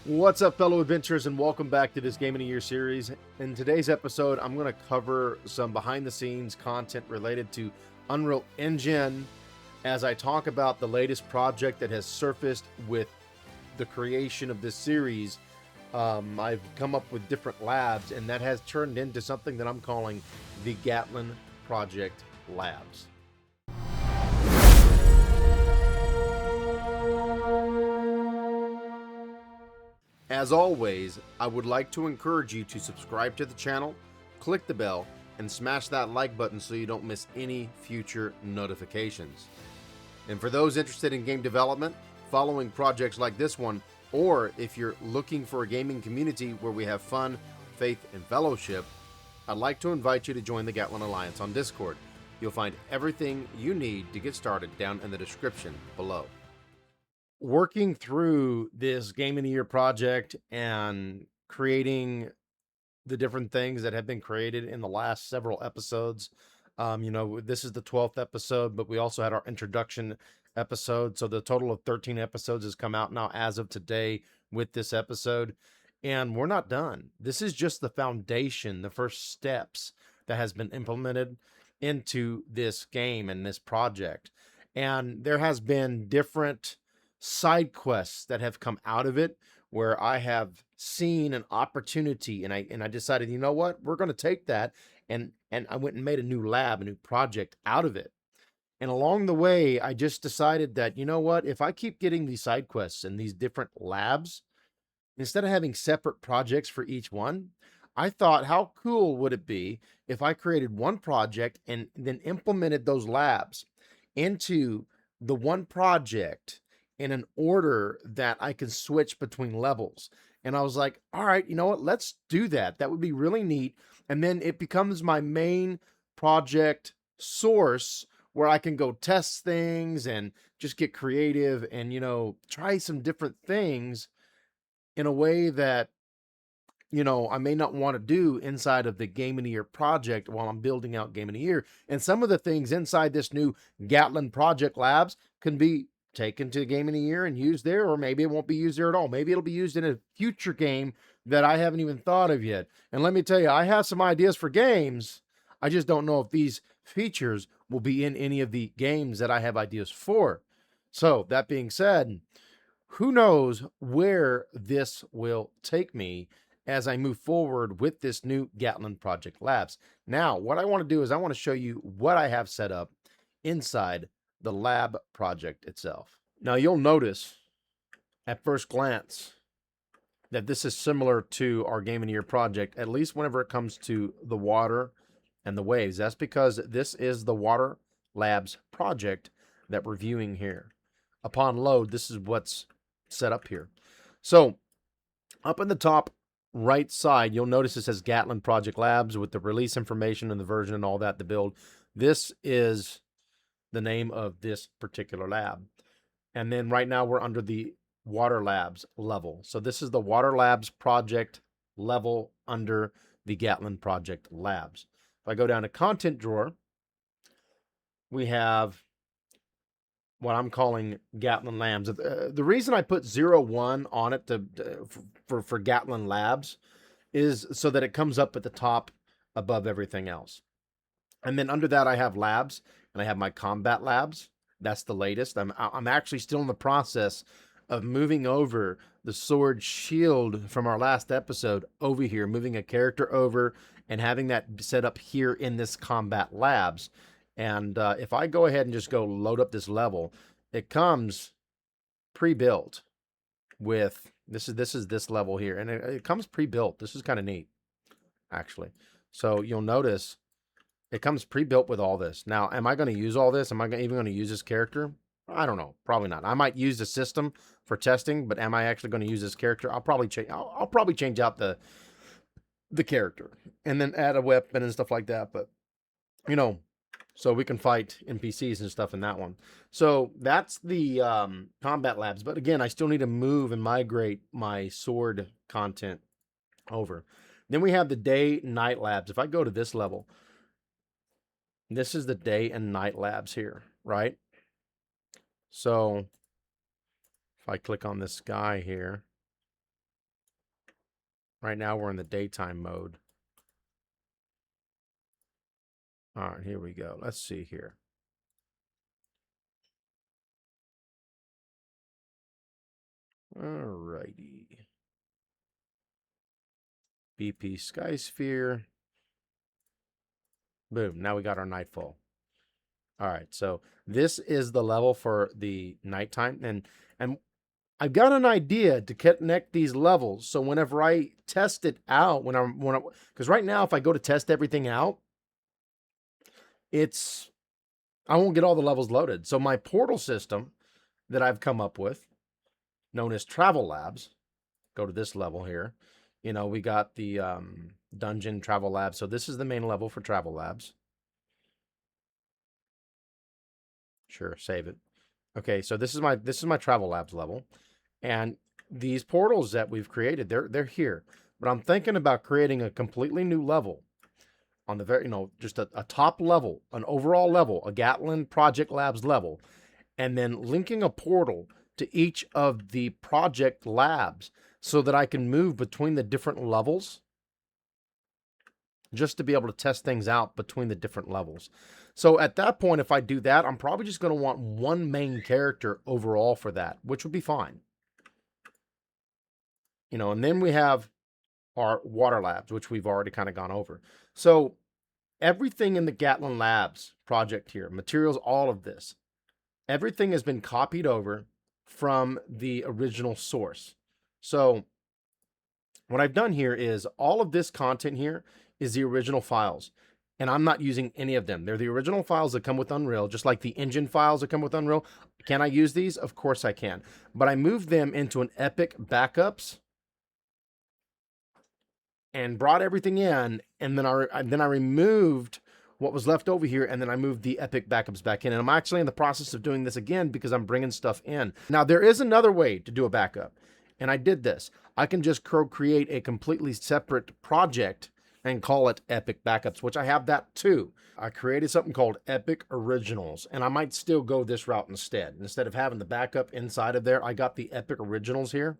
What's up, fellow adventurers, and welcome back to this Game of the Year series. In today's episode, I'm going to cover some behind-the-scenes content related to Unreal Engine as I talk about the latest project that has surfaced with the creation of this series. I've come up with different labs, and that has turned into something that I'm calling the Gatlin Project Labs. As always, I would like to encourage you to subscribe to the channel, click the bell, and smash that like button so you don't miss any future notifications. And for those interested in game development, following projects like this one, or if you're looking for a gaming community where we have fun, faith, and fellowship, I'd like to invite you to join the Gatlin Alliance on Discord. You'll find everything you need to get started down in the description below. Working through this Game of the Year project and creating the different things that have been created in the last several episodes. This is the 12th episode, but we also had our introduction episode. So the total of 13 episodes has come out now as of today with this episode. And we're not done. This is just the foundation, the first steps that has been implemented into this game and this project. And there has been different side quests that have come out of it where I have seen an opportunity and I decided, you know what, we're going to take that and I went and made a new lab, a new project out of it. And along the way, I just decided that, you know what, if I keep getting these side quests and these different labs, instead of having separate projects for each one, I thought, how cool would it be if I created one project and then implemented those labs into the one project in an order that I can switch between levels. And I was like, all right, you know what? Let's do that. That would be really neat. And then it becomes my main project source where I can go test things and just get creative and, try some different things in a way that, I may not want to do inside of the Game of the Year project while I'm building out Game of the Year. And some of the things inside this new Gatlin Project Labs can be taken to Game of the Year and used there, or maybe it won't be used there at all. Maybe it'll be used in a future game that I haven't even thought of yet. And let me tell you, I have some ideas for games. I just don't know if these features will be in any of the games that I have ideas for. So that being said, who knows where this will take me as I move forward with this new Gatlin Project Labs. Now, what I want to do is I want to show you what I have set up inside the lab project itself. Now, you'll notice at first glance that this is similar to our Game of the Year project, at least whenever it comes to the water and the waves. That's because this is the WaterLabs project that we're viewing here. Upon load, this is what's set up here. So up in the top right side, you'll notice it says Gatlin Project Labs with the release information and the version and all that, the build. This is the name of this particular lab. And then right now we're under the WaterLabs level. So this is the WaterLabs project level under the Gatlin Project Labs. If I go down to content drawer, we have what I'm calling Gatlin Labs. The reason I put 01 on it for Gatlin Labs is so that it comes up at the top above everything else. And then under that I have labs, and I have my CombatLabs. That's the latest. I'm actually still in the process of moving over the sword shield from our last episode over here, moving a character over and having that set up here in this CombatLabs. And if I go ahead and just go load up this level, it comes pre-built with this is this level here, and it comes pre-built. This is kind of neat, actually. So you'll notice it comes pre-built with all this. Now, am I going to use all this? Am I even going to use this character? I don't know. Probably not. I might use the system for testing, but am I actually going to use this character? I'll probably change. I'll probably change out the character and then add a weapon and stuff like that. But so we can fight NPCs and stuff in that one. So that's the CombatLabs. But again, I still need to move and migrate my sword content over. Then we have the DayNightLabs. If I go to this level, this is the Day and Night Labs here, right? So if I click on this guy here, Right now we're in the daytime mode. All right, here we go. Let's see here. Alrighty. BP Sky Sphere. Boom. Now we got our nightfall. All right, so this is the level for the nighttime, and I've got an idea to connect these levels. So whenever I test it out, because right now if I go to test everything out, I won't get all the levels loaded. So my portal system that I've come up with, known as TravelLabs, go to this level here. You know, we got the dungeon TravelLabs. So this is the main level for TravelLabs. Sure, save it. Okay, so this is my TravelLabs level, and these portals that we've created, they're here. But I'm thinking about creating a completely new level on the very, just a top level, an overall level, a Gatlin Project Labs level, and then linking a portal to each of the project labs so that I can move between the different levels, just to be able to test things out between the different levels. So at that point, if I do that, I'm probably just going to want one main character overall for that, which would be fine. And then we have our WaterLabs, which we've already kind of gone over. So everything in the Gatlin Labs project here, materials, all of this, everything has been copied over from the original source. So what I've done here is all of this content here is the original files, and I'm not using any of them. They're the original files that come with Unreal, just like the engine files that come with Unreal. Can I use these? Of course I can. But I moved them into an Epic Backups and brought everything in, and then I removed what was left over here, and then I moved the Epic Backups back in. And I'm actually in the process of doing this again because I'm bringing stuff in. Now, there is another way to do a backup, and I did this. I can just create a completely separate project and call it Epic Backups, which I have that too. I created something called Epic Originals, and I might still go this route instead. Instead of having the backup inside of there, I got the Epic Originals here.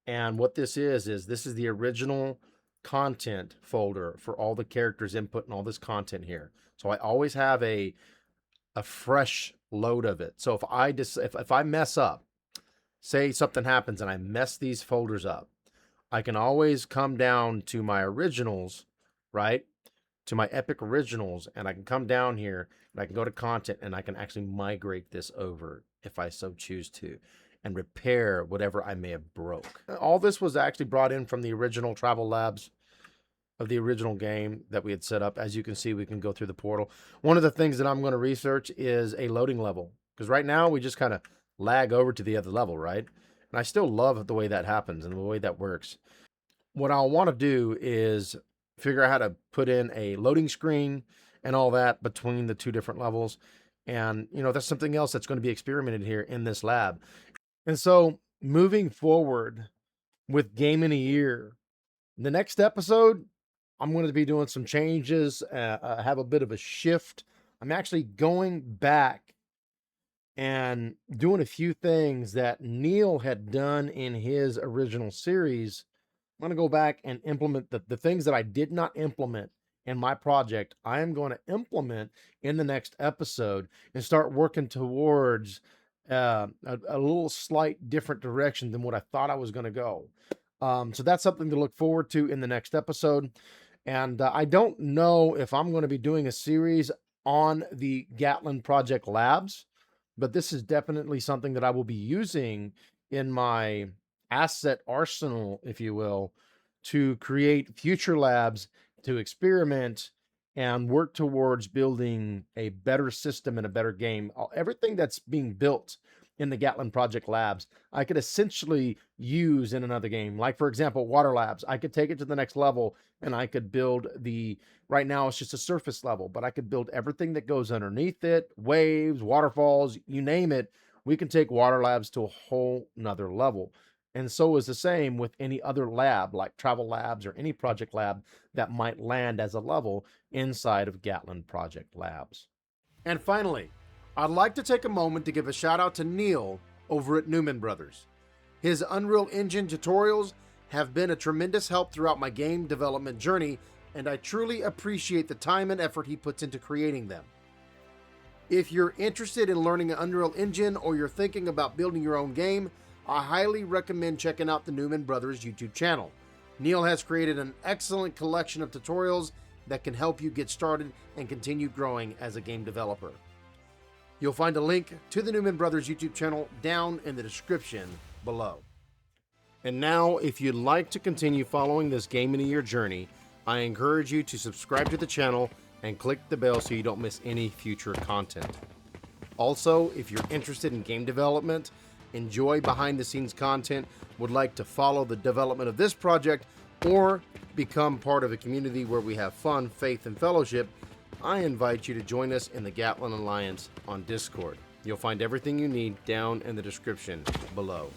And what this is this is the original content folder for all the characters input and all this content here. So I always have a fresh load of it. So if I mess up, say something happens and I mess these folders up, I can always come down to my originals, right? To my Epic Originals, and I can come down here and I can go to content and I can actually migrate this over if I so choose to, and repair whatever I may have broke. All this was actually brought in from the original TravelLabs of the original game that we had set up. As you can see, we can go through the portal. One of the things that I'm going to research is a loading level, because right now we just kind of lag over to the other level, right? And I still love the way that happens and the way that works. What I'll want to do is figure out how to put in a loading screen and all that between the two different levels. And, that's something else that's going to be experimented here in this lab. And so moving forward with Game in a Year, the next episode, I'm going to be doing some changes, have a bit of a shift. I'm actually going back and doing a few things that Neil had done in his original series. I'm going to go back and implement the things that I did not implement in my project. I am going to implement in the next episode and start working towards a little slight different direction than what I thought I was going to go. So that's something to look forward to in the next episode. And I don't know if I'm going to be doing a series on the Gatlin Project Labs, but this is definitely something that I will be using in my asset arsenal, if you will, to create future labs, to experiment and work towards building a better system and a better game. Everything that's being built in the Gatlin Project Labs, I could essentially use in another game. Like, for example, WaterLabs. I could take it to the next level and I could build right now it's just a surface level, but I could build everything that goes underneath it, waves, waterfalls, you name it. We can take WaterLabs to a whole nother level. And so is the same with any other lab like TravelLabs or any project lab that might land as a level inside of Gatlin Project Labs. And finally, I'd like to take a moment to give a shout out to Neil over at Numen Brothers. His Unreal Engine tutorials have been a tremendous help throughout my game development journey, and I truly appreciate the time and effort he puts into creating them. If you're interested in learning an Unreal Engine or you're thinking about building your own game, I highly recommend checking out the Numen Brothers YouTube channel. Neil has created an excellent collection of tutorials that can help you get started and continue growing as a game developer. You'll find a link to the Numen Brothers YouTube channel down in the description below. And now, if you'd like to continue following this Game in a Year journey, I encourage you to subscribe to the channel and click the bell so you don't miss any future content. Also, if you're interested in game development, enjoy behind-the-scenes content, would like to follow the development of this project, or become part of a community where we have fun, faith, and fellowship, I invite you to join us in the Gatlin Alliance on Discord. You'll find everything you need down in the description below.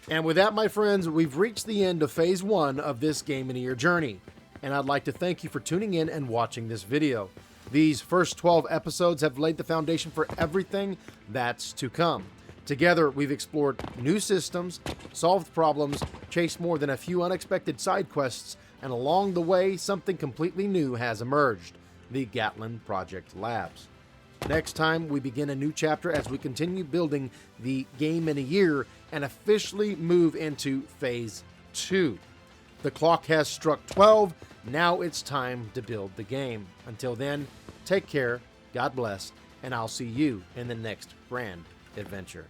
And with that, my friends, we've reached the end of Phase 1 of this Game in a Year journey. And I'd like to thank you for tuning in and watching this video. These first 12 episodes have laid the foundation for everything that's to come. Together, we've explored new systems, solved problems, chased more than a few unexpected side quests, and along the way, something completely new has emerged, the Gatlin Project Labs. Next time, we begin a new chapter as we continue building the Game in a Year and officially move into Phase 2. The clock has struck 12. Now it's time to build the game. Until then, take care, God bless, and I'll see you in the next grand adventure.